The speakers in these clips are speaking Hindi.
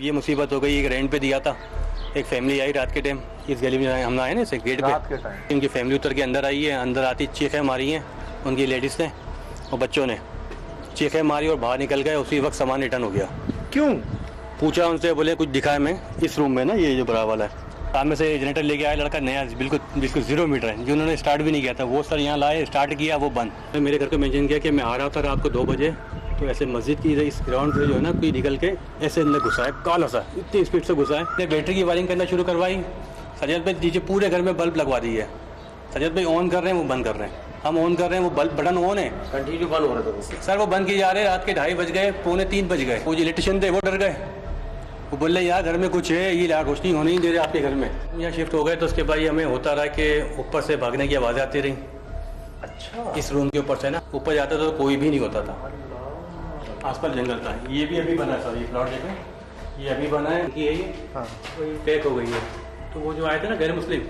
ये मुसीबत हो गई, एक रेंट पे दिया था, एक फैमिली आई रात के टाइम, इस गली में हम आए ना इसे गेट पे, इनकी फैमिली उतर के अंदर आई है, अंदर आती चीखें मारी हैं उनकी लेडीज़ ने और बच्चों ने, चीखें मारी और बाहर निकल गए। उसी वक्त सामान रिटर्न हो गया। क्यों? पूछा उनसे, बोले कुछ दिखाया मैं इस रूम में ना, ये जो बड़ा वाला है, सामने से जनरेटर लेके आया लड़का नया, बिल्कुल 0 मीटर है, जो उन्होंने स्टार्ट भी नहीं किया था, वो सर यहाँ लाए, स्टार्ट किया, वो बंद। मेरे घर को मेंशन किया कि मैं आ रहा था रात को 2 बजे, तो ऐसे मस्जिद की इस ग्राउंड से जो है ना कोई निकल के ऐसे अंदर घुसा है, काला सा, इतनी स्पीड से घुसा है। बैटरी की वायरिंग करना शुरू करवाई, सजद भाई नीचे पूरे घर में बल्ब लगवा दी है। सजद भाई ऑन कर रहे हैं, वो बंद कर रहे हैं, हम ऑन कर रहे हैं, वो बल्ब बटन ऑन है, कंटिन्यू बंद हो रहा था सर, वो बंद किए जा रहे हैं। रात के 2:30 बज गए, 2:45 बज गए। वो जो इलेक्ट्रिशियन थे वो डर गए, वो बोल रहे यार घर में कुछ है, ये यार रोशनी होने ही दे रहे आपके घर में। यहाँ शिफ्ट हो गए तो उसके बाद हमें होता रहा कि ऊपर से भागने की आवाज़ आती रही। अच्छा, इस रूम के ऊपर से ना ऊपर जाता था तो कोई भी नहीं होता था, आसपास जंगल था। ये भी अभी बना है सर, ये प्लॉट देखें, ये अभी बना है कि ये हाँ, तो ये पैक हो गई है। तो वो जो आए थे ना गैर मुस्लिम,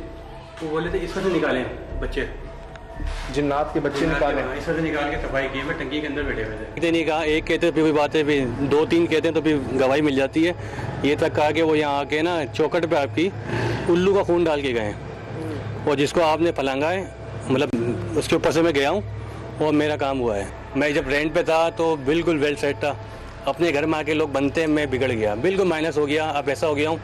वो बोले थे इसमें से निकालें बच्चे, जिन्नात के बच्चे निकाले, इसमें से निकाल के सफाई की, मैं टंकी के अंदर बैठे हुए थे। इतने नहीं कहा, एक कहते फिर भी बात है, फिर 2-3 कहते हैं तो फिर गवाही मिल जाती है। ये तक कहा कि वो यहाँ आके ना चौखट पे आपकी उल्लू का खून डाल के गए हैं, और जिसको आपने फलांगा है, मतलब उसके ऊपर से मैं गया हूँ और मेरा काम हुआ है। मैं जब रेंट पे था तो बिल्कुल वेल सेट था, अपने घर में आके लोग बनते हैं, मैं बिगड़ गया, बिल्कुल माइनस हो गया, अब ऐसा हो गया हूँ।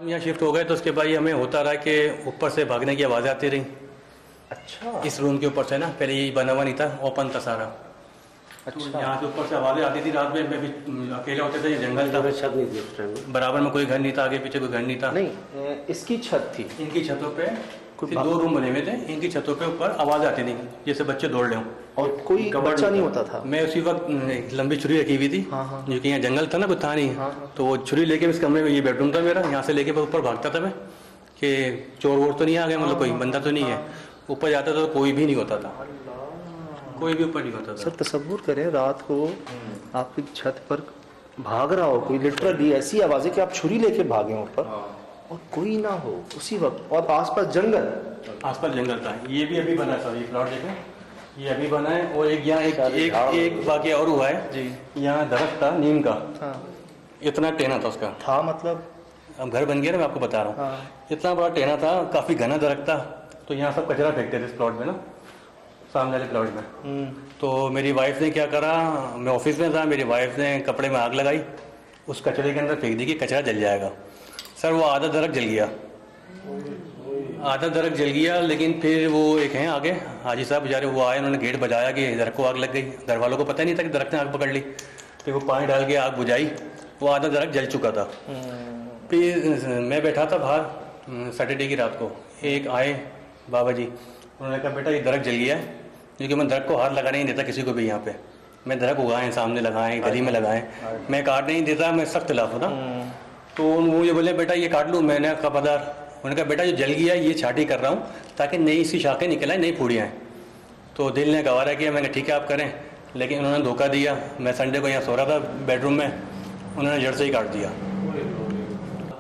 यहाँ शिफ्ट हो गए तो उसके बाद हमें होता रहा कि ऊपर से भागने की आवाज़ आती रही। अच्छा, इस रूम के ऊपर से ना, पहले ये बना हुआ नहीं था, ओपन था सारा। अच्छा, तो यहाँ से ऊपर से आवाज़ें आती थी रात में, मैं भी अकेले होते थे, ये जंगल था, छत नहीं थी उस टाइम, बराबर में कोई घर नहीं था, आगे पीछे कोई घर नहीं था। नहीं, इसकी छत थी, इनकी छतों पे 2 रूम बने हुए थे, इनकी छतों पे ऊपर आवाज़ आती थी जैसे बच्चे दौड़ रहे हों, और कोई बच्चा नहीं होता था। मैं उसी वक्त एक लंबी छुरी रखी हुई थी, हाँ। जो कि यहाँ जंगल था ना, कुछ था नहीं। हाँ। तो वो छुरी लेके इस कमरे में, ये बेडरूम था मेरा, यहाँ से लेके ऊपर भागता था मैं कि चोर वोर तो नहीं आ गए, मतलब कोई बंदा तो नहीं है। ऊपर जाता था तो कोई भी नहीं होता था, कोई भी ऊपर नहीं होता था। सर तसव्वुर करें, रात को आपकी छत पर भाग रहा हो कोई, लिटरली ऐसी आवाज़ें कि आप छुरी लेके भागे ऊपर और कोई ना हो उसी वक्त, और आसपास जंगल, आसपास जंगल था। ये भी अभी बना है सर, ये प्लॉट देखें, ये अभी बना है। और एक यहाँ एक वाकया और हुआ है जी, यहाँ दरख्त था नीम का, इतना टेना था उसका, था मतलब अब घर बन गया ना, मैं आपको बता रहा हूँ, इतना बड़ा टेना था, काफ़ी घना दरख्त था। तो यहाँ सब कचरा फेंकते थे इस प्लॉट में ना, सामने वाले प्लॉट में। तो मेरी वाइफ ने क्या करा, मैं ऑफिस में था, मेरी वाइफ ने कपड़े में आग लगाई, उस कचरे के अंदर फेंक दी कि कचरा जल जाएगा। सर वो आधा दरख्त जल गया, आधा दरख्त जल गया। लेकिन फिर वो एक हैं आगे हाजी साहब बेचारे, वो आए, उन्होंने गेट बजाया कि दरख्त को आग लग गई। घर वालों को पता नहीं था कि दरख्त ने आग पकड़ ली। फिर वो पानी डाल के आग बुझाई, वो आधा दरख्त जल चुका था। फिर मैं बैठा था बाहर सैटरडे की रात को, एक आए बाबा जी, उन्होंने कहा बेटा ये दरख्त जल गया है, क्योंकि मैं दरख्त को हाथ लगाने नहीं देता किसी को भी। यहाँ पे मैं दरख्त उगाए, सामने लगाए, गली में लगाए, मैं काट नहीं देता, मैं सख्त खिलाफ होता। तो वो ये बोले बेटा ये काट लूँ, मैंने कहा पदार, उन्होंने कहा बेटा जो जल गया ये छाटी कर रहा हूँ ताकि नई सी शाखें निकल आए, नई फूड़ियाँ आएँ। तो दिल ने गवारा किया, मैंने ठीक है आप करें, लेकिन उन्होंने धोखा दिया। मैं संडे को यहाँ सो रहा था बेडरूम में, उन्होंने जड़ से ही काट दिया।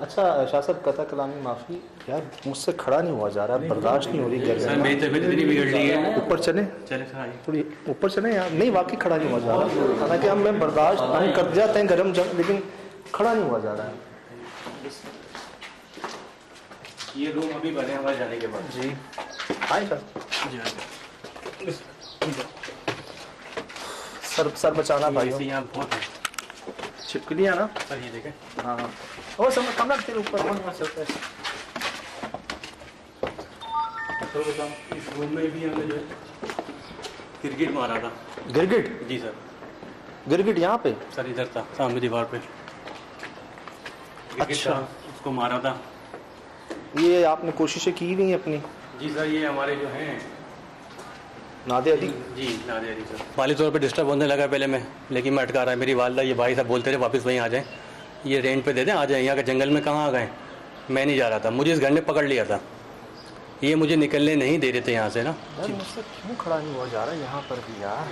अच्छा शाह साहब, कथा कलामी माफ़ी यार, मुझसे खड़ा नहीं हुआ जा रहा, बर्दाश्त नहीं हो रही सर मेरी तबीयत इतनी बिगड़ रही है। ऊपर चले थोड़ी, ऊपर चले यार, नहीं वाकई खड़ा नहीं हुआ जा रहा। हालांकि हम मैं बर्दाश्त हम कर जाते हैं गर्म जंग, लेकिन खड़ा नहीं हुआ जा रहा है। ये रूम अभी बने हमारे जाने के बाद जी आए सर, सर बचाना भाई, यहाँ बहुत है छिपकलियाँ ना सर, ये देखें। हाँ और सब कमरा के ऊपर इस रूम में भी हमने जो है क्रिकेट मारा था। गिरगिट? जी सर, गिरगिट यहाँ पे? सर इधर था सामने दीवार पे। अच्छा, उसको मारा था। ये आपने कोशिशें की हुई हैं अपनी? जी सर, ये हमारे जो हैं नादे अली जी, नादे अली सर, माली तौर पे डिस्टर्ब होने लगा पहले मैं, लेकिन मैं अटका रहा है। मेरी वालदा ये भाई साहब बोलते रहे वापस वहीं आ जाएं, ये रेंट पे दे दें, आ जाएं। यहाँ के जंगल में कहाँ आ गए, मैं नहीं जा रहा था, मुझे इस घर ने पकड़ लिया था, ये मुझे निकलने नहीं दे रहे थे यहाँ से ना। मुझसे क्यों खड़ा नहीं हुआ जा रहा है यहाँ पर भी यार?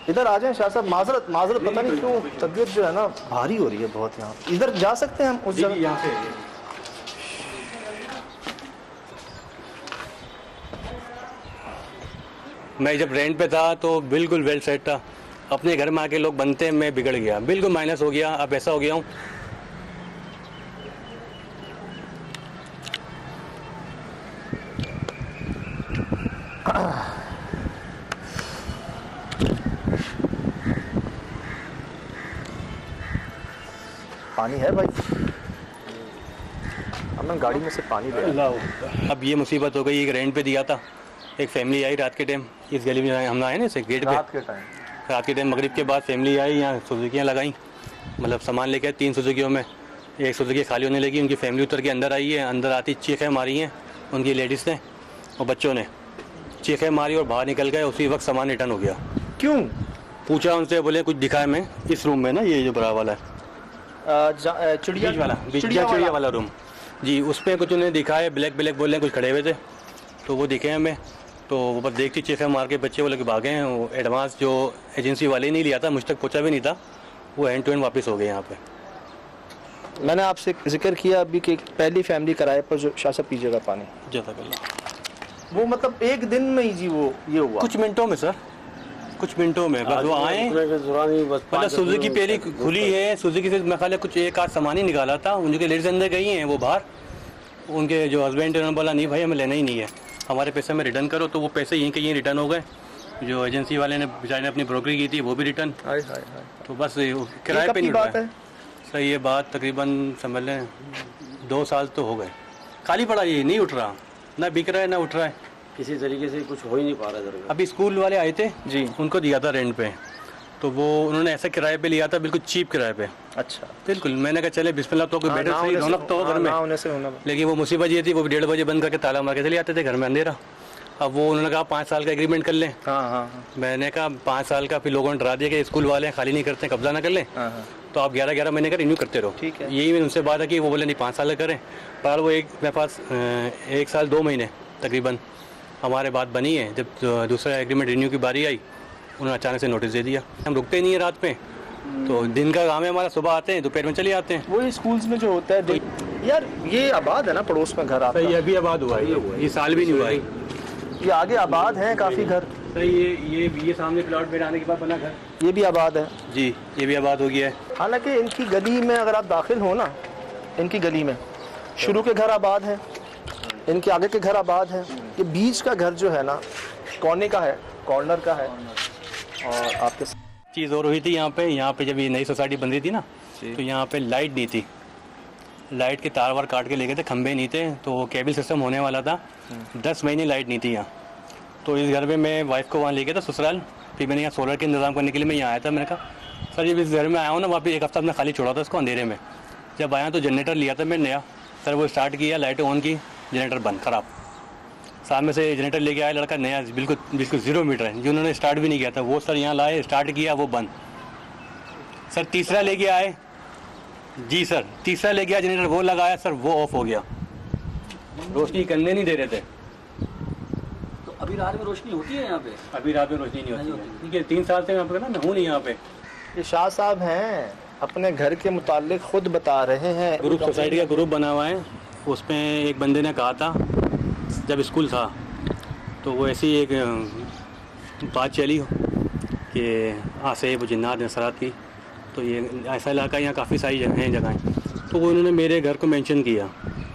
इधर आ जाएं शाह साहब, माजरत माजरत, पता नहीं क्यों तबीयत जो है ना भारी हो रही है बहुत यहाँ। इधर जा सकते हैं हम उस जगह? यहाँ से मैं जब रेंट पे था तो बिल्कुल वेल सेट था, अपने घर में आके लोग बनते हैं, मैं बिगड़ गया, बिल्कुल माइनस हो गया, अब ऐसा हो गया हूँ। पानी है भाई, हमने गाड़ी में से पानी लिया। अब ये मुसीबत हो गई, एक रेंट पे दिया था, एक फैमिली आई रात के टाइम, इस गली में हम आए ना इसे गेट पे, रात के टाइम मगरिब के बाद फैमिली आई, यहाँ सुजुकियाँ लगाई, मतलब सामान लेके 3 सुजुकियों में, एक सुजुकी खाली होने लगी, उनकी फैमिली उतर के अंदर आई है, अंदर आती चीखें मारी हैं उनकी लेडीज़ ने और बच्चों ने, चीखें मारी और बाहर निकल गए, उसी वक्त सामान रिटर्न हो गया। क्यों? पूछा उनसे, बोले कुछ दिखा है मैं इस रूम में ना, ये जो बड़ा वाला है चिड़िया वाला रूम जी, उस पर कुछ उन्हें दिखा है, ब्लैक ब्लैक बोले कुछ खड़े हुए थे, तो वो दिखे हमें, तो वो बस देखती चीखें मार के बच्चे वो लोग भागे हैं। वो एडवांस जो एजेंसी वाले नहीं लिया था, मुझ तक पहुँचा भी नहीं था, वो एंड टू एंड वापस हो गए यहाँ पे। मैंने आपसे जिक्र किया अभी कि पहली फैमिली किराए पर जो शाह साहब पीजिएगा पानी, वो मतलब एक दिन में ही जी वो ये हुआ, कुछ मिनटों में सर, कुछ मिनटों में बस वो आए, मतलब सुजुकी पहली खुली है, सुजुकी से मैं ख्याल कुछ एक आध सामान ही निकाला था, उनके लेडीज अंदर गई हैं, वो बाहर, उनके जो हस्बैंड उन्होंने बोला नहीं भाई हमें लेना ही नहीं है, हमारे पैसे में रिटर्न करो, तो वो पैसे यहीं के यहीं रिटर्न हो गए, जो एजेंसी वाले ने बेचारे ने अपनी ब्रोकरी की थी वो भी रिटर्न, तो बस किराए पे नहीं बात है सर। ये बात तकरीबन समझ लें 2 साल तो हो गए, खाली पड़ा, ये नहीं उठ रहा, ना बिक रहा है ना उठ रहा है, किसी तरीके से कुछ हो ही नहीं पा रहा है। अभी स्कूल वाले आए थे जी, उनको दिया था रेंट पे, तो वो उन्होंने ऐसे किराए पे लिया था, बिल्कुल चीप किराए पे। अच्छा, बिल्कुल, मैंने कहा चले बिस्मिल्लाह, तो कोई बेटर सही रौनक तो हो घर में, लेकिन वो मुसीबत ये थी, वो 1:30 बजे बंद करके ताला मार के चले आते थे, घर में अंधेरा। अब वो उन्होंने कहा 5 साल का एग्रीमेंट कर लें। मैंने कहा 5 साल का, फिर लोगों ने डरा दिया कि स्कूल वाले खाली नहीं करते, कब्जा ना कर लें, तो आप 11-11 महीने का रिन्यू करते रहो। ठीक है, यही मैंने उनसे बात है कि वो बोले नहीं 5 साल का करें, पर वो मेरे पास 1 साल 2 महीने तकरीबन हमारे बात बनी है, जब दूसरा एग्रीमेंट रिन्यू की बारी आई, उन्होंने अचानक से नोटिस दे दिया। हम रुकते नहीं है रात पे, तो दिन का काम है हमारा, सुबह आते हैं दोपहर में चले आते हैं। वही स्कूल्स में जो होता है यार, ये आबाद है ना पड़ोस में घर आपका? सही, अभी आबाद हुआ है, ये साल भी नहीं हुआ है, ये आगे आबाद है काफ़ी घर। सही, ये सामने प्लॉट पे आने के बाद बना घर, ये भी आबाद है जी, ये भी आबाद हो गया है। हालांकि इनकी गली में अगर आप दाखिल हो ना, इनकी गली में शुरू के घर आबाद है, इनके आगे के घर आबाद है, ये बीच का घर जो है ना कोने का है, कॉर्नर का है। और आपके चीज़ और हुई थी यहाँ पे जब ये नई सोसाइटी बन रही थी ना, तो यहाँ पे लाइट नहीं थी, लाइट के तार वार काट के ले गए थे, खंभे नहीं थे, तो केबल सिस्टम होने वाला था, 10 महीने लाइट नहीं थी यहाँ। तो इस घर में मैं वाइफ को वहाँ ले गया था ससुराल, फिर मैंने यहाँ सोलर के इंतजाम करने के लिए मैं यहाँ आया था। मैंने कहा सर जब इस घर में आया हूँ ना, वहाँ पे 1 हफ्ता मैं खाली छोड़ा था उसको अंधेरे में, जब आया तो जनरेटर लिया था मैं नया, सर वो स्टार्ट किया, लाइटें ऑन की, जनरेटर बंद, ख़राब। सामने से जनरेटर लेके आया लड़का नया, बिल्कुल 0 मीटर है, जो उन्होंने स्टार्ट भी नहीं किया था, वो सर यहाँ लाए, स्टार्ट किया, वो बंद। सर तीसरा लेके आए जी, सर तीसरा लेके आया जनरेटर, वो लगाया सर, वो ऑफ हो गया, रोशनी करने नहीं दे रहे थे। तो अभी रात में रोशनी होती है यहाँ पे? अभी रात में रोशनी नहीं होती, क्योंकि 3 साल से मैं ना हूँ नहीं यहाँ पे। ये शाह साहब हैं, अपने घर के मुतालिक खुद बता रहे हैं। ग्रुप सोसाइटी का ग्रुप बना हुआ है, उसमें एक बंदे ने कहा था जब स्कूल था, तो वो ऐसी एक बात चली कि आसेब जिन्नात नसरात की, तो ये ऐसा इलाका यहाँ काफ़ी सारी जगहें, तो वो उन्होंने मेरे घर को मेंशन किया,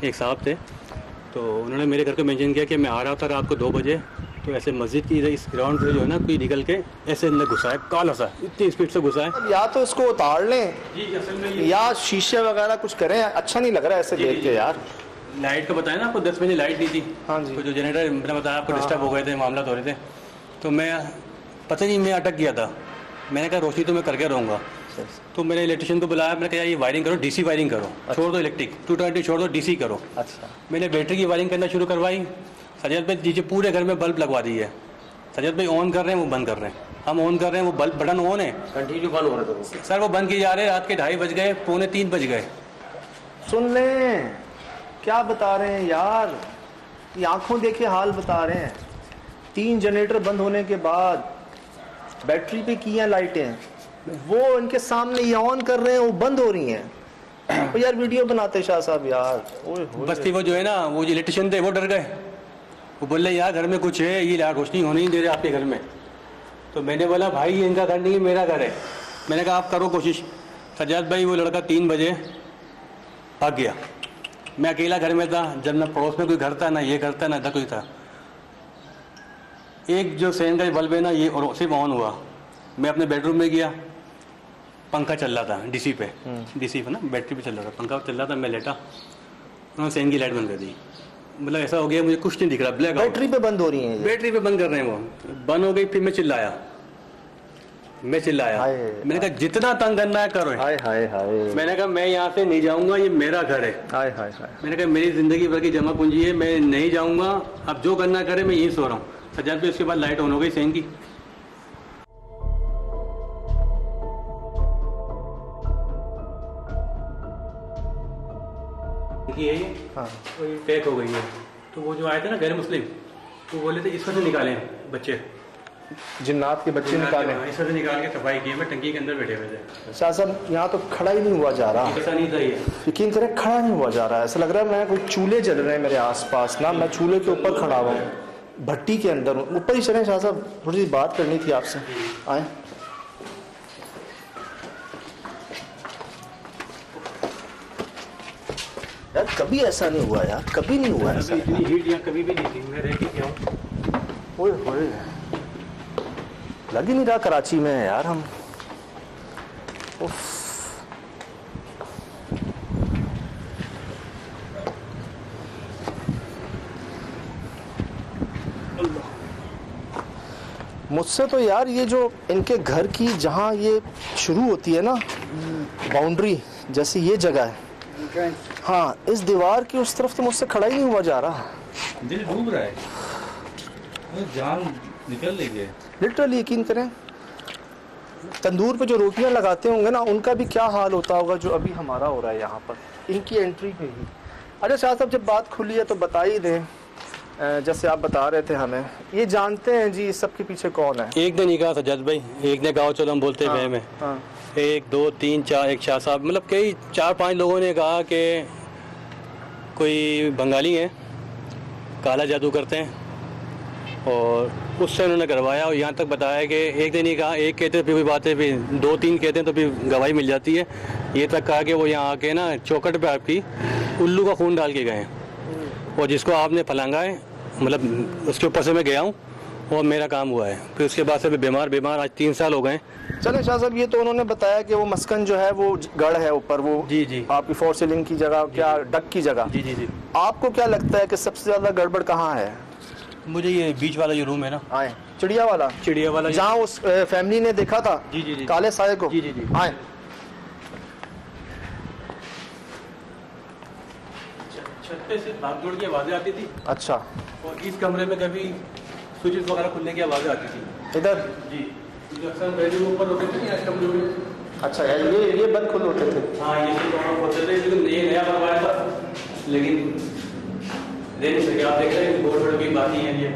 एक साहब थे, तो उन्होंने मेरे घर को मेंशन किया कि मैं आ रहा था रात को 2 बजे, तो ऐसे मस्जिद की इस ग्राउंड से जो है ना कोई निकल के ऐसे अंदर घुसा है, काला सा, इतनी स्पीड से घुसा है। या तो इसको उतार लें जी, असल में या शीशे वगैरह कुछ करें, अच्छा नहीं लग रहा है ऐसे देख के यार। लाइट का बताया ना आपको, 10 बजे लाइट नहीं थी। हाँ जी। तो जो जनरेटर मैंने बताया आपको डिस्टर्ब हो गए थे, मामला हो रहे थे, तो मैं पता नहीं मैं अटक गया था, मैंने कहा रोशनी तो मैं करके रहूँगा, तो मैंने इलेक्ट्रिशियन को बुलाया, मैंने कहा ये वायरिंग करो, डीसी वायरिंग करो। अच्छा। छोड़ दो इलेक्ट्रिक 220 छोड़ दो, डीसी करो। अच्छा। मैंने बैटरी की वायरिंग करना शुरू करवाई, सजद भाई नीचे पूरे घर में बल्ब लगवा दी है, सजद भाई ऑन कर रहे हैं वो बंद कर रहे हैं, हम ऑन कर रहे हैं वो बल्ब बटन ऑन है, कंटिन्यू बंद हो रहा था सर, वो बंद किए जा रहे हैं, रात के 2:30 बज गए, 2:45 बज गए। सुन लें क्या बता रहे हैं यार, ये आंखों देखे हाल बता रहे हैं। 3 जनरेटर बंद होने के बाद बैटरी पे की हैं लाइटें, वो इनके सामने ये ऑन कर रहे हैं, वो बंद हो रही हैं। तो यार वीडियो बनाते शाह साहब यार। बस्ती वो जो है ना, वो जो इलेक्ट्रिशियन थे वो डर गए, वो बोल रहे यार घर में कुछ है, ये यार रोशनी होने नहीं दे रहे आपके घर में। तो मैंने बोला भाई ये इनका घर नहीं है, मेरा घर है। मैंने कहा आप करो कोशिश। सज्जाद भाई वो लड़का 3 बजे भाग गया। मैं अकेला घर में था, जब ना पड़ोस में कोई घर था, ना ये घर था, ना इधर कोई था। एक जो सेन का बल्ब है ना, ये और सिर्फ ऑन हुआ। मैं अपने बेडरूम में गया, पंखा चल रहा था डीसी पे, डीसी पे ना बैटरी पे चल रहा था, पंखा चल रहा था। मैं लेटा, उन्होंने सेन की लाइट बंद कर दी। मतलब ऐसा हो गया मुझे कुछ नहीं दिख रहा, ब्लैक बैटरी पे बंद हो रही है, बैटरी पे बंद कर रहे हैं। वो बंद हो गई, फिर मैं चिल्लाया। मैंने कहा जितना तंग करना है करो। हाय हाय हाय। मैंने कहा मैं यहाँ से नहीं जाऊंगा, ये मेरा घर है। हाय हाय हाय। मैंने कहा मेरी जिंदगी भर की जमा पूंजी है, मैं नहीं जाऊंगा, अब जो करना करे, मैं यहीं सो रहा हूँ। सज्जाद पे उसके बाद लाइट ऑन हो गई सेन की। ये हाँ वही पैक हो गई है। तो वो जो आए थे ना गैर मुस्लिम, वो बोले थे इसमें से निकालें बच्चे, जिन्नात के बच्चे निकाले, इसमें से निकाल के सफाई की। मैं टंकी के अंदर बैठे हुए थे। शाह साहब यहाँ तो खड़ा ही नहीं हुआ जा रहा, ऐसा नहीं था ये, यकीन करें खड़ा नहीं हुआ जा रहा है। ऐसा लग रहा है मैं कोई चूल्हे जल रहे हैं मेरे आसपास ना, मैं चूल्हे के ऊपर खड़ा हुआ हूँ, भट्टी के अंदर हूँ। ऊपर ही चलें शाह साहब, थोड़ी सी बात करनी थी आपसे, आए। यार कभी ऐसा नहीं हुआ यार, कभी नहीं हुआ ऐसा। इतनी हीट यहाँ कभी भी नहीं थी, मैं रह के क्या हूँ। ओए होए, लग ही नहीं रहा कराची में है यार हम। उफ। मुझसे तो यार ये जो इनके घर की जहाँ ये शुरू होती है ना बाउंड्री, जैसे ये जगह है, हाँ, इस दीवार की उस तरफ तो मुझसे खड़ा ही नहीं हुआ जा रहा। दिल डूब रहा है, जान निकल रही है लिटरली। यकीन करें तंदूर पे जो रोटियां लगाते होंगे ना, उनका भी क्या हाल होता होगा जो अभी हमारा हो रहा है यहाँ पर, इनकी एंट्री पे ही। अच्छा शाह साहब, जब बात खुली है तो बता ही दें, जैसे आप बता रहे थे हमें, ये जानते हैं जी इस सब के पीछे कौन है? एक ने नहीं कहा सज्जाद भाई, एक ने कहा चलो हम बोलते हैं में। हाँ। 1 2 3 4, एक शाह साहब, मतलब कई 4-5 लोगों ने कहा कि कोई बंगाली है, काला जादू करते हैं, और उससे उन्होंने करवाया। और यहाँ तक बताया कि एक दिन ही कहा, एक कहते फिर भी बातें, फिर 2-3 कहते हैं तो फिर गवाही मिल जाती है। ये तक कहा कि वो यहाँ आके ना चौखट पे आपकी उल्लू का खून डाल के गए, और जिसको आपने फलांगा है, मतलब उसके ऊपर से मैं गया हूँ और मेरा काम हुआ है। फिर उसके बाद से बीमार आज 3 साल हो गए। चले शाह साहब, ये तो उन्होंने बताया कि वो मस्कन जो है वो गढ़ है ऊपर, वो जी जी आपकी 4 सीलिंग की जगह, क्या डक की जगह। जी जी जी। आपको क्या लगता है कि सबसे ज्यादा गड़बड़ कहाँ है? मुझे ये बीच वाला जो रूम है ना, आए, चिड़िया वाला जहाँ उस फैमिली ने देखा था, जी जी जी, काले साये को। जी जी जी। आए, छत पे से भागदौड़ की आवाजें आती थी। अच्छा। और इस कमरे में कभी स्विचेस वगैरह खुलने की आवाजें आती थी इधर जी। अक्सर बेडरूम ऊपर होते थे ना इस कमरे में। अच्छा यार, ये बंद खुद होते थे। हाँ, ये सब होते थे, लेकिन ये नया बनवाया था, लेकिन दे नहीं सके। आप देख रहे हैं बोर्ड बोर्ड की बात ही है ये।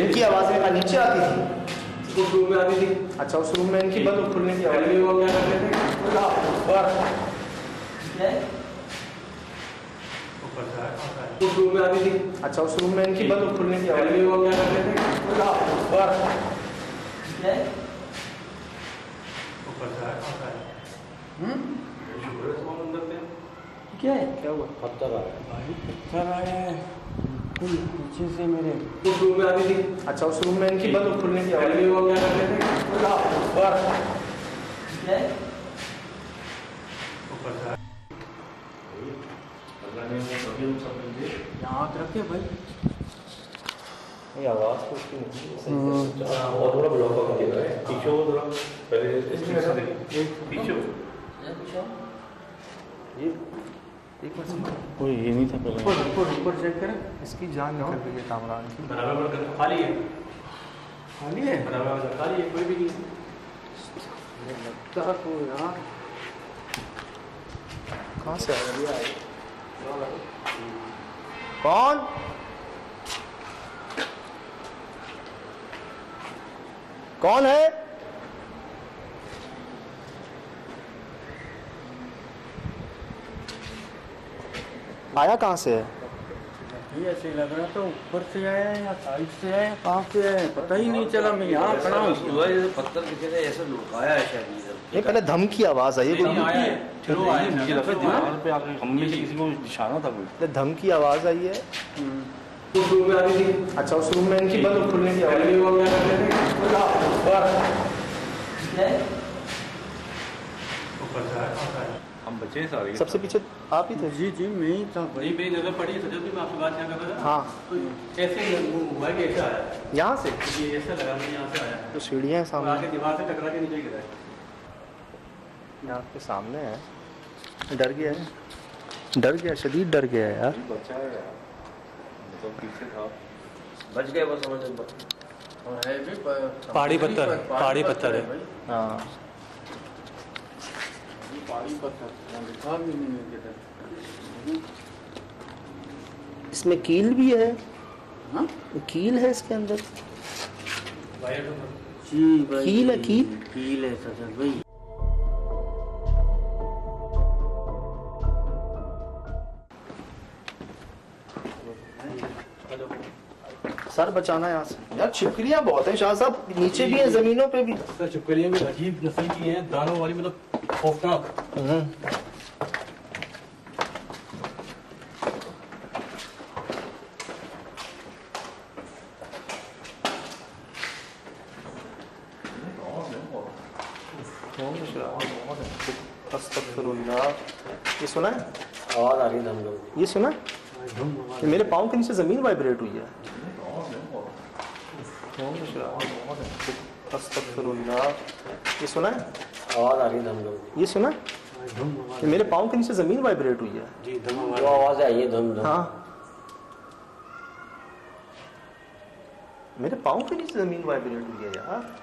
इनकी आवाजें नीचे आती थी, उस रूम में आती थी। अच्छा, उस रूम में इनकी बंद और खुलने की आवाज। पहले वो क्या करते थे, उस रूम में आती थी। अच्छा, उस रूम में इनकी बंद और खुलने की आवाज। पहले वो क्या करते थे, क्या है? क्या हुआ? पत्थर आ रहा है। पत्थर आए पीछे से मेरे। उस रूम में आती थी। अच्छा, उस रूम में इनकी बंद और खुलने की आवाज। पहले वो क्या करते थे, क्या है? यहाँ रखे भाई। ये आवाज तो उसकी नहीं और थोड़ा ब्लॉक हो गया है, पीछे वो थोड़ा पहले पीछे ये एक मिनट, कोई ये नहीं था पहले। ऊपर चेक करें, इसकी जान निकल गई है कामरान की। बराबर खाली है, खाली है, बराबर खाली है, कोई भी नहीं। लगता तो यार कहाँ से आया? कौन? कौन है? आया कहाँ से है? ये ऐसे लग रहा तो ऊपर से आया या साइड से आया, कहाँ से आया पता ही नहीं चला। मैं यहाँ खड़ा हूँ, पत्थर किसी ने ऐसे लुकाया है शायद इधर। नहीं, पहले धम की आवाज आई है, नहीं आया है, चलो आया मुझे लगा दीवार पे आके हम में से किसी को निशाना था कोई। धम की आवाज आई है। उस रूम में आ गई थी। अच्छा, उस रूम में इनकी बंद खुलने की आवाज। पहले वो क्या कर रहे थे? हम बचे हैं सारे। सबसे पीछे आप ही थे? जी जी मैं ही था। वही मेरी नजर पड़ी सजद भी, मैं आपसे बात क्या कर रहा था। हाँ। तो ऐसे हुआ कि ऐसा आया, यहाँ से? ये ऐसा लगा मैं यहाँ से आया तो सीढ़ियाँ हैं और सामने, आके दीवार से टकरा के नीचे गिरा। यहाँ आपके सामने है। डर गया है, डर गया, शदीद डर गया है यार। बचा है यार, मतलब पीछे था। बच गए वो समझ में। और है भी पहाड़ी पत्थर, पहाड़ी पत्थर है। हाँ, पहाड़ी पत्थर दिखा भी नहीं है किधर। इसमें कील भी है। हाँ? कील है इसके अंदर। जी भाई, कील है, कील? कील है सजद भाई। सर बचाना यहाँ से यार। छिपकलियाँ बहुत हैं शाह साहब, नीचे भी हैं, जमीनों पे भी। सर छिपकलियाँ भी अजीब नस्ल की हैं, दानों वाली, मतलब खौफनाक। अस्तगफिरुल्लाह। ये सुना है? आवाज आ रही धम। ये सुना? कि मेरे पाँव के नीचे जमीन वाइब्रेट हुई है। अस्तगफिरुल्लाह। ये सुना है? आवाज आ रही धम। ये सुना? कि मेरे पाँव के नीचे जमीन वाइब्रेट हुई है। जी धम जो आवाज आई है धम। हाँ, मेरे पाँव के नीचे जमीन वाइब्रेट हुई है यार।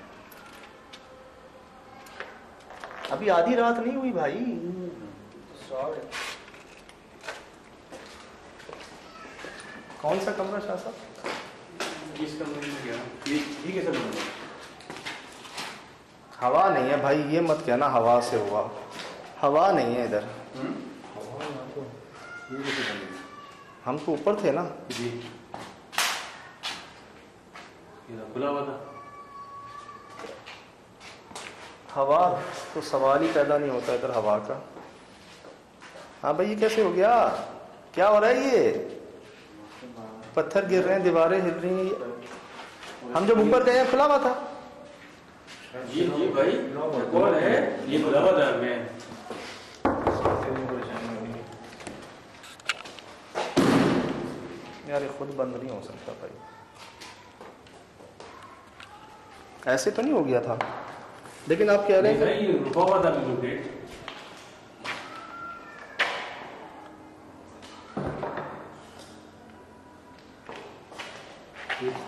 अभी आधी रात नहीं हुई भाई। कौन सा कमरा शाह साहब? इस कमरे में गया, ये कैसा कमरा? हवा नहीं है भाई, ये मत कहना हवा से हुआ। हवा नहीं है इधर। हम तो ऊपर थे ना जी, खुला हुआ था। हवा तो सवाल ही पैदा नहीं होता इधर हवा का। हाँ भाई, ये कैसे हो गया? क्या हो रहा है? ये पत्थर गिर रहे हैं, दीवारें हिल रही हैं। हम जब ऊपर गए खुला हुआ था। जी जी भाई, कौन है? ये खुला हुआ था। मैं यार ये खुद बंद नहीं हो सकता भाई। ऐसे तो नहीं हो गया था, लेकिन आप कह रहे हैं ये रुका हुआ था बिल्कुल गेट।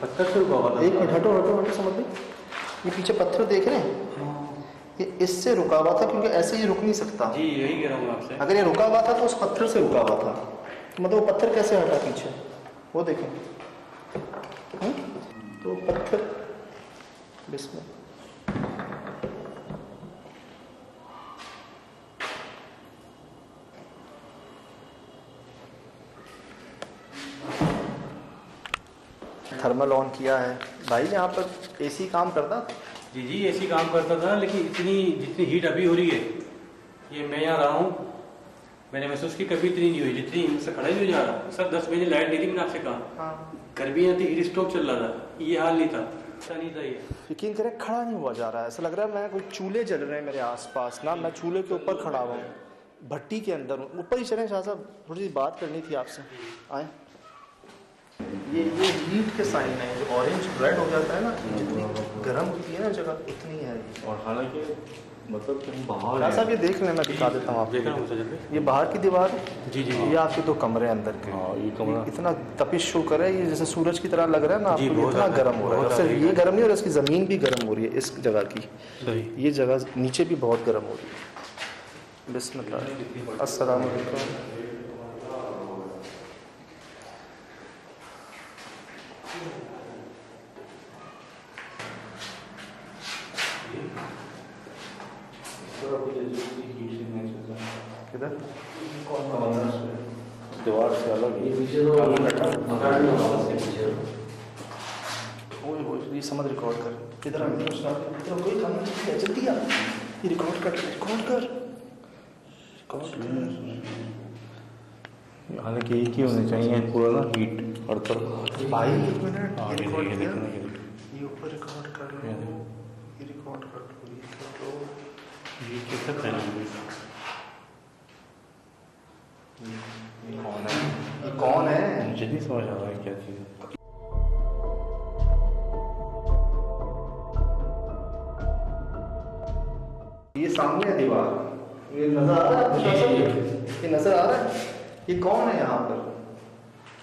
पत्थर से रुका हुआ था। एक मिनट, हटो हटो हटो, समझ नहीं। ये पीछे पत्थर देख रहे हैं? ये इससे रुका हुआ था, क्योंकि ऐसे ये रुक नहीं सकता। जी यही कह रहा हूँ आपसे। अगर ये रुका हुआ था तो उस पत्थर से रुका हुआ था। मतलब वो पत्थर कैसे हटा पीछे? वो देखें। तो पत्थर बिस्मिल्लाह। थर्मल ऑन किया है भाई। यहाँ पर एसी काम करता था? जी जी एसी काम करता था, लेकिन इतनी जितनी हीट अभी हो रही है, ये मैं यहाँ रहा हूँ, मैंने महसूस की कभी इतनी नहीं हुई जितनी इनसे खड़ा ही हो जा रहा। सर 10 बजे लाइट नहीं थी, मैंने आपसे कहा। हाँ, गर्मी आती, हीट स्ट्रोक चल रहा था, ये हाल नहीं था। ऐसा नहीं था ये। यकीन करें खड़ा नहीं हुआ जा रहा है। ऐसा लग रहा है मैं कोई चूल्हे जल रहे हैं मेरे आसपास ना, मैं चूल्हे के ऊपर खड़ा हुआ हूँ, भट्टी के अंदर हूँ। ऊपर ही चलें शाह साहब, थोड़ी सी बात करनी थी आपसे। आए। ये हीट के साइन है। जो ऑरेंज रेड हो जाता है ना, जितनी गर्म होती है ना जगह, उतनी है ये। और हालांकि मतलब तुम बाहर शाह साहब ये देख लें, मैं दिखा देता हूँ आपको। ये बाहर की दीवार है। जी जी ये आपके 2 कमरे अंदर के। हाँ, ये कमरा इतना तपिश शो कर रहा है, ये जैसे सूरज की तरह लग रहा है ना जी, आपको। बहुत इतना ज़्यादा, गर्म हो रहा है। बहुत सिर्फ ज़्यादा। ये गर्म नहीं हो रहा, इसकी ज़मीन भी गर्म हो रही है इस जगह की। सही। ये जगह नीचे भी बहुत गर्म हो रही है। बिस्मिल्लाह। अस्सलाम वालेकुम। किधर दीवार से अलग है। ये समझ रिकॉर्ड कर किधर आ गया कोई काम नहीं है जल्दी आ ये रिकॉर्ड कर हालांकि एक ही होने चाहिए पूरा ना हीट हर तरफ। भाई एक मिनट हाँ, ये रिकॉर्ड ये किया देखो ये ऊपर रिकॉर्ड कर लो ये रिकॉर्ड कर लो ये कैसे फैलेंगे? ये कौन है मुझे नहीं समझ आ रहा है क्या चीज़ है। ये सामने है दीवार ये नजर आ रहा है ये नजर आ रहा है ये कौन है यहाँ पर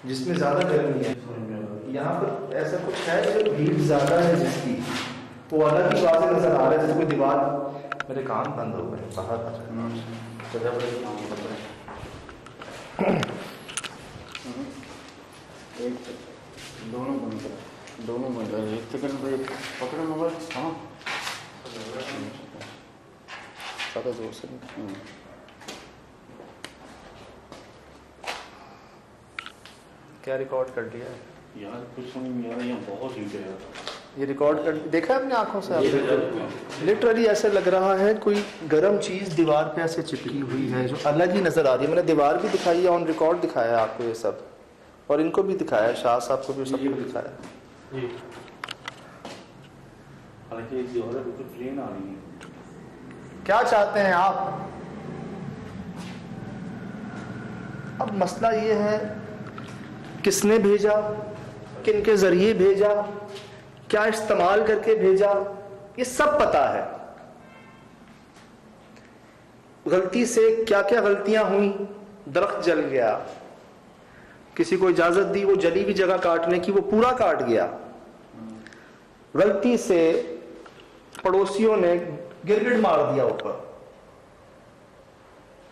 जिसमें ज्यादा गर्मी है यहाँ पर ऐसा कुछ है जो हीट ज्यादा है जिसकी वो अलग ही बातें नजर आ रहा है जैसे कोई दीवार मेरे कान बंद हो गए बाहर आ जाए दोनों बंद करो दोनों बंद करो एक सेकंड भाई पकड़ो मोबाइल हाँ ज़्यादा जोर से क्या रिकॉर्ड कर लिया है यार कुछ समझ नहीं आ रहा, यहाँ बहुत हीट है यार। ये रिकॉर्ड कर देखा है अपनी आंखों से लिटरली ऐसे लग रहा है कोई गर्म चीज दीवार पे ऐसे चिपकी हुई है जो अलग ही नजर आ रही है मैंने दीवार भी दिखाई है ऑन रिकॉर्ड दिखाया है आपको ये सब और इनको भी दिखाया है शाह साहब को भी सबको दिखाया है हालांकि एक दीवार है बिल्कुल प्लेन आ रही है। क्या चाहते हैं आप अब मसला ये है किसने भेजा किन के जरिए भेजा क्या इस्तेमाल करके भेजा ये सब पता है गलती से क्या क्या गलतियां हुई दरख्त जल गया किसी को इजाजत दी वो जली हुई जगह काटने की वो पूरा काट गया गलती से पड़ोसियों ने गिरगिट मार दिया ऊपर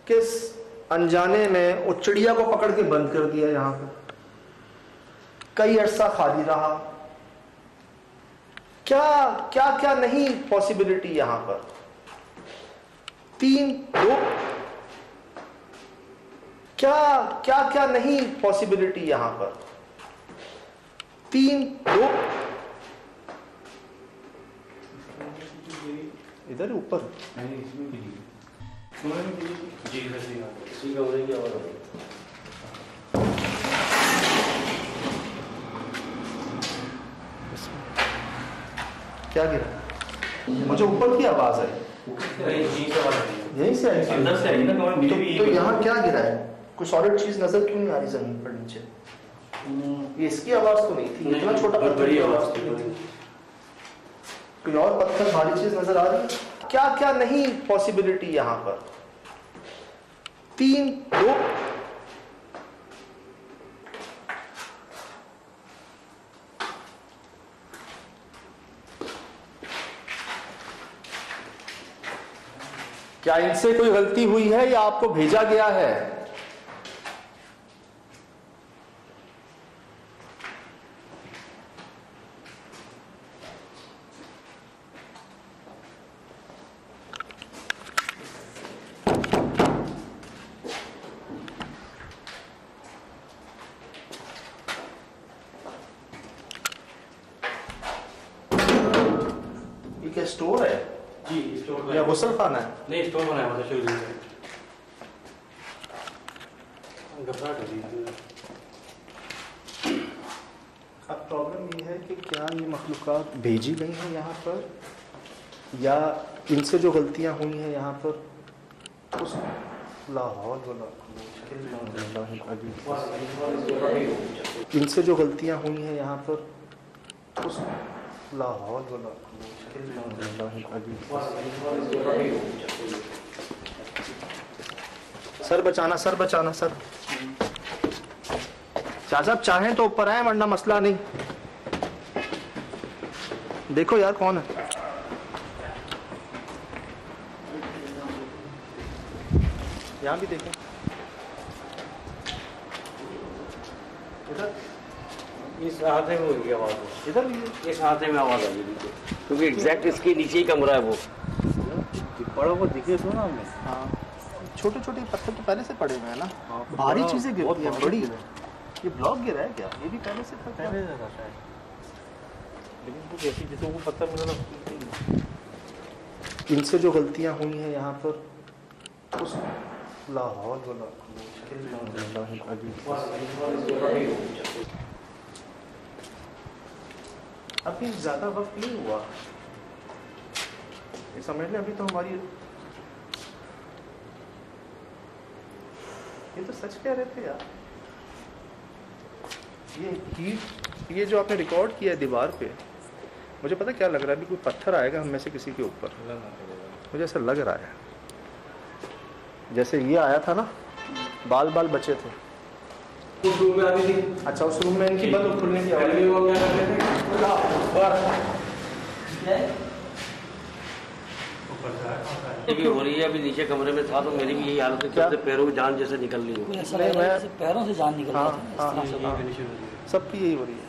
किस अनजाने में वो चिड़िया को पकड़ के बंद कर दिया यहां पर कई अरसा खाली रहा क्या क्या क्या नहीं पॉसिबिलिटी यहां पर क्या क्या क्या नहीं पॉसिबिलिटी यहां पर 3 2 इधर ऊपर क्या गिरा मुझे ऊपर की आवाज आई यहीं से आई अंदर से आई ना तो यहाँ क्या गिरा है कोई सॉलिड चीज नजर क्यों नहीं आ रही जमीन पर नीचे ये इसकी आवाज तो नहीं थी इतना छोटा पत्थर की आवाज थी कोई और पत्थर भारी चीज नजर आ रही है क्या क्या नहीं पॉसिबिलिटी यहां पर 3 2 क्या इनसे कोई गलती हुई है या आपको भेजा गया है ये क्या स्टोर है जी स्टोर या गुसल खाना है नहीं स्टोर बनाया हुआ था शुरू से घबराहट हो रही है। अब प्रॉब्लम ये है कि क्या ये मखलूक़ात भेजी गई हैं यहाँ पर या इनसे जो गलतियाँ हुई हैं यहाँ पर उस लाहौल इनसे जो गलतियाँ हुई हैं यहाँ पर उस लाहौल सर बचाना सर चाचा आप चाहें तो ऊपर आए वरना मसला नहीं देखो यार कौन है यहाँ भी देखो इधर इस हाथे में होगी आवाज इधर भी इस हाथे में आवाज आ रही है क्योंकि एग्जैक्ट इसके नीचे ही कमरा है वो बड़ा वो दिखे तो ना हमें। हाँ, छोटे छोटे पत्थर तो पहले से पड़े हुए हैं ना, हाँ, भारी बड़ा- चीज़ें बहुत गिरती हैं भारी बड़ी। चीज़ें। ये ब्लॉक गिरा है क्या? ये भी पहले से था क्या? पहले से था शायद, लेकिन कुछ ऐसी जैसे वो पत्थर मिला था। इनसे जो गलतियाँ हुई हैं यहाँ पर, उस लाहौल वाला अभी ज़्यादा वक्त नहीं हुआ, ये समझ लें अभी तो हमारी, ये तो सच कह रहे थे यार। ये हीट, ये जो आपने रिकॉर्ड किया है दीवार पे, मुझे पता क्या लग रहा है, अभी कोई पत्थर आएगा हम में से किसी के ऊपर, मुझे ऐसा लग रहा है जैसे ये आया था ना, बाल बाल बचे थे उस रूम में आती थी। अच्छा उस रूम में इनकी बंद खुलने की आवाज़। पहले वो क्या करते थे, ये भी हो रही है। अभी नीचे कमरे में था तो मेरी भी यही हालत है, चलते पैरों में जान जैसे निकल रही हो। ऐसा नहीं, लग रहा है मैं- जैसे पैरों से जान निकल हाँ रही है। हाँ हाँ, सबकी यही हो रही है,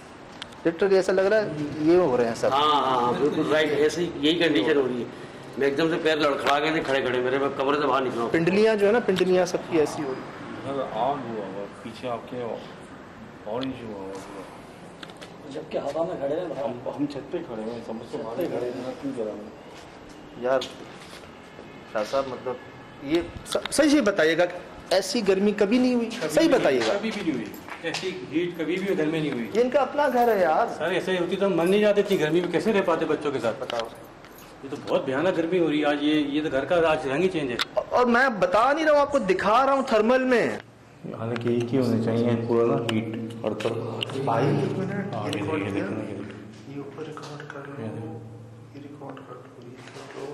लिटरली ऐसा लग रहा है ये हो रहे हैं सब। हाँ हाँ हाँ बिल्कुल राइट, ऐसी यही कंडीशन हो रही है। मैं एकदम से पैर लड़खड़ा गए थे खड़े खड़े मेरे, मैं कमरे से बाहर निकला हूँ। पिंडलियाँ जो है ना, पिंडलियाँ सबकी ऐसी हो रही है। आग हुआ हुआ पीछे आपके, ऑरेंज हुआ हुआ पूरा। जबकि हवा में खड़े हैं बाहर। हम छत पे खड़े हैं, समझ से बाहर खड़े हैं, क्यों करा मैं? यार शाह साहब, मतलब ये सही से बताइएगा, ऐसी गर्मी कभी नहीं हुई, सही बताइएगा। कभी भी नहीं हुई ऐसी हीट, कभी भी घर में नहीं हुई। ये इनका अपना घर है यार। सर ऐसे होती तो हम मन नहीं जाते, इतनी गर्मी में कैसे रह पाते बच्चों के साथ। बताओ, ये तो बहुत भयानक गर्मी हो रही है आज। ये तो घर का आज रंग ही चेंज है। और मैं बता नहीं रहा हूँ आपको, दिखा रहा हूँ थर्मल में। हालांकि एक ही होने चाहिए पूरा ना, हीट हर तरफ। भाई एक मिनट, हाँ, ये ये रिकॉर्ड देखो, किया, ये देखो। ये ऊपर रिकॉर्ड कर लो, ये रिकॉर्ड कर लो, ये कर लो।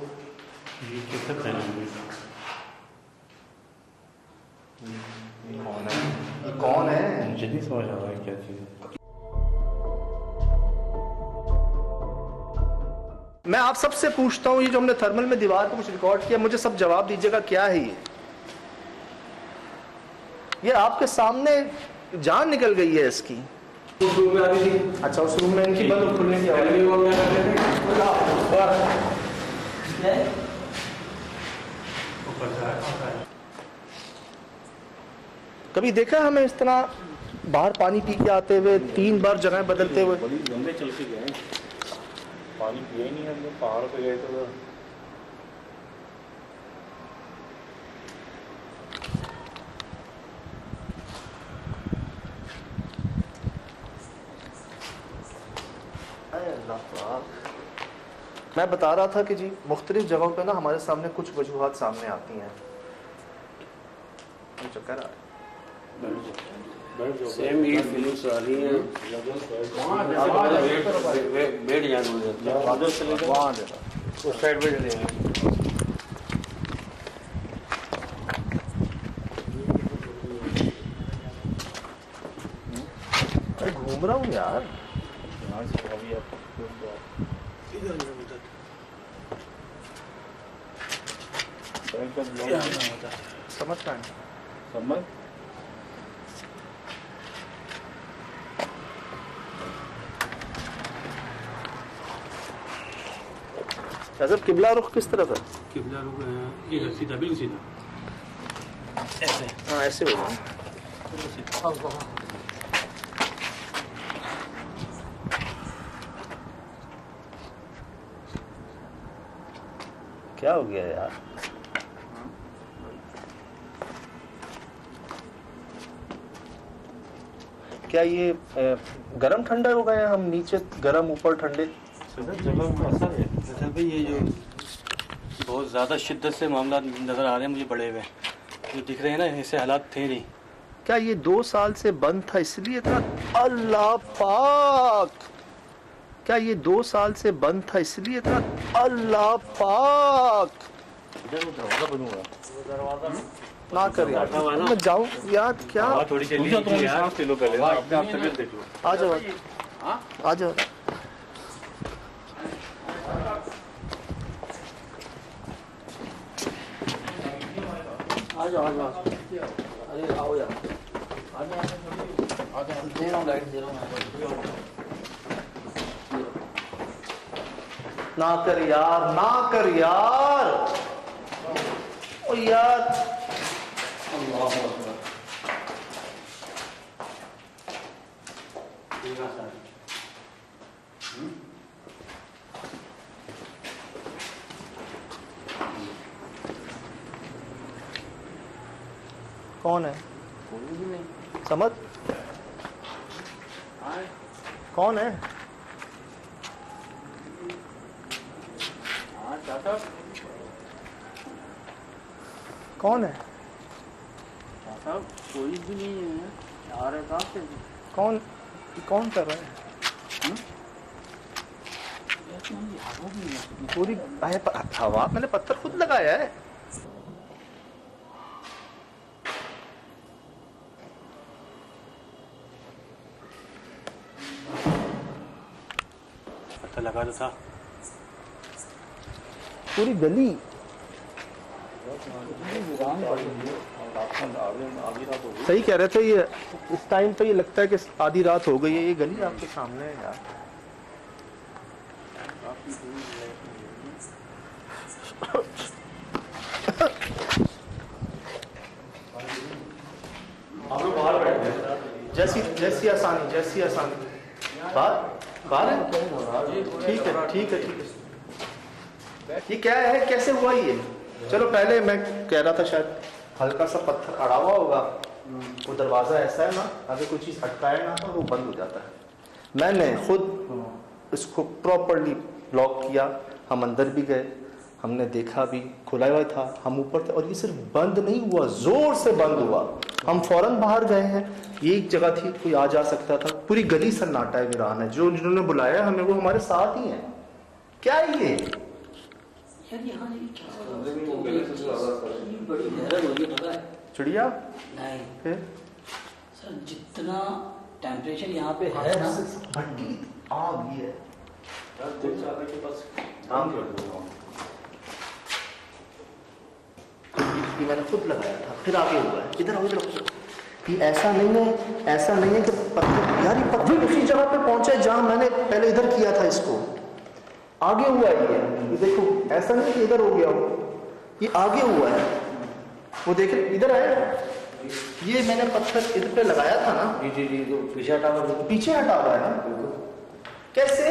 ये कितना फैलेंगे? कौन है? ये कौन है? मुझे नहीं समझ आ रहा है क्या चीज़ है। मैं आप सबसे पूछता हूँ, ये जो हमने थर्मल में दीवार पे कुछ रिकॉर्ड किया, मुझे सब जवाब दीजिएगा क्या है ये आपके सामने जान निकल गई है इसकी। उस रूम में आती थी। अच्छा उस रूम में इनकी बंद खुलने की आवाज़। पहले वो क्या करते थे, कभी देखा हमें इस तरह बाहर पानी पी के आते हुए, 3 बार जगह बदलते हुए? बड़ी लंबे चल के गए, पानी पिया ही नहीं हमने, पहाड़ पे गए थे। मैं बता रहा था कि जी मुख्तलिफ जगहों पे ना हमारे सामने कुछ वजूहात सामने आती हैं। ये चक्कर आ रहा है। सेम ही फीलिंग्स आ रही हैं। बैठ जाना मुझे, वहाँ जरा उस साइड पे चले जाएं। अरे घूम रहा हूँ यार। यहाँ से अभी आप समझ पाए? समझ जब किबला रुख किस तरफ है? किबला रुख इधर सीधा, बिल्कुल सीधा ऐसे। हाँ ऐसे हो जाए। क्या हो गया यार? क्या ये गरम ठंडा हो गया? हम नीचे गरम ऊपर ठंडे। जगह में असर है। दरअसल भाई ये जो बहुत ज़्यादा शिद्दत से मामला नज़र आ रहे हैं मुझे बड़े हुए, जो दिख रहे हैं ना, ऐसे हालात थे नहीं। क्या ये 2 साल से बंद था इसलिए इतना? अल्लाह पाक, क्या ये 2 साल से बंद था इसलिए इतना? अल्लाह पाक, इधर वो दरवाजा बनूंगा। ना कर यार, मैं जाऊं यार क्या? थोड़ी चली तुम सांस ले लो पहले ना, अपने आप तबियत देख लो। आ जाओ आ जाओ। आ जाओ आ जाओ। अरे आओ यार, दे रहा हूँ लाइट, दे रहा हूँ। ना कर यार, ना कर यार। यार। अल्लाह अकबर। कौन है? कोई भी नहीं। समझ कौन है? हाँ चाचा, कौन है? चाचा कोई भी नहीं है। आ रहे कहाँ से? कौन कौन कर रहा है? पूरी हवा मैंने पत्थर खुद लगाया है। पता लगा तो था। पूरी गली सही कह रहे थे। ये इस टाइम पे ये लगता है कि आधी रात हो गई है। ये गली आपके सामने है यार। आप लोग बाहर बैठे जैसी जैसी आसानी, जैसी आसानी। बाहर है? ठीक है ठीक है ठीक है। ये क्या है, कैसे हुआ ये? चलो पहले मैं कह रहा था शायद हल्का सा पत्थर अड़ा हुआ होगा। वो दरवाज़ा ऐसा है ना, अगर कोई चीज़ अटकाए ना तो वो बंद हो जाता है। मैंने खुद इसको प्रॉपरली लॉक किया। हम अंदर भी गए, हमने देखा भी खुला हुआ था। हम ऊपर थे और ये सिर्फ बंद नहीं हुआ, जोर से बंद हुआ। हम फौरन बाहर गए हैं। ये एक जगह थी, कोई आ जा सकता था। पूरी गली सन्नाटा है, वीरान है। जो जिन्होंने बुलाया हमें वो हमारे साथ ही है। क्या है ये? यार यहाँ ये बड़ी हैरत हो रही है, पता है? चिड़िया नहीं फिर सर, जितना टेम्परेचर यहाँ पे है ना, भट्टी आग ही है। ये मैंने खुद लगाया था, फिर आगे हुआ है। इधर आओ, इधर आओ। ये ऐसा नहीं है, ऐसा नहीं है कि पत्थर, यार ये पत्थर उसी जगह पे पहुंचा है जहां मैंने पहले इधर किया था। इसको आगे हुआ है ये देखो। ऐसा नहीं कि इधर हो गया हो, ये आगे हुआ है। वो देखे इधर आए, ये मैंने पत्थर इधर पे लगाया था ना। जी जी जी, तो पीछे हटा हुआ, पीछे हटा हुआ है ना। कैसे?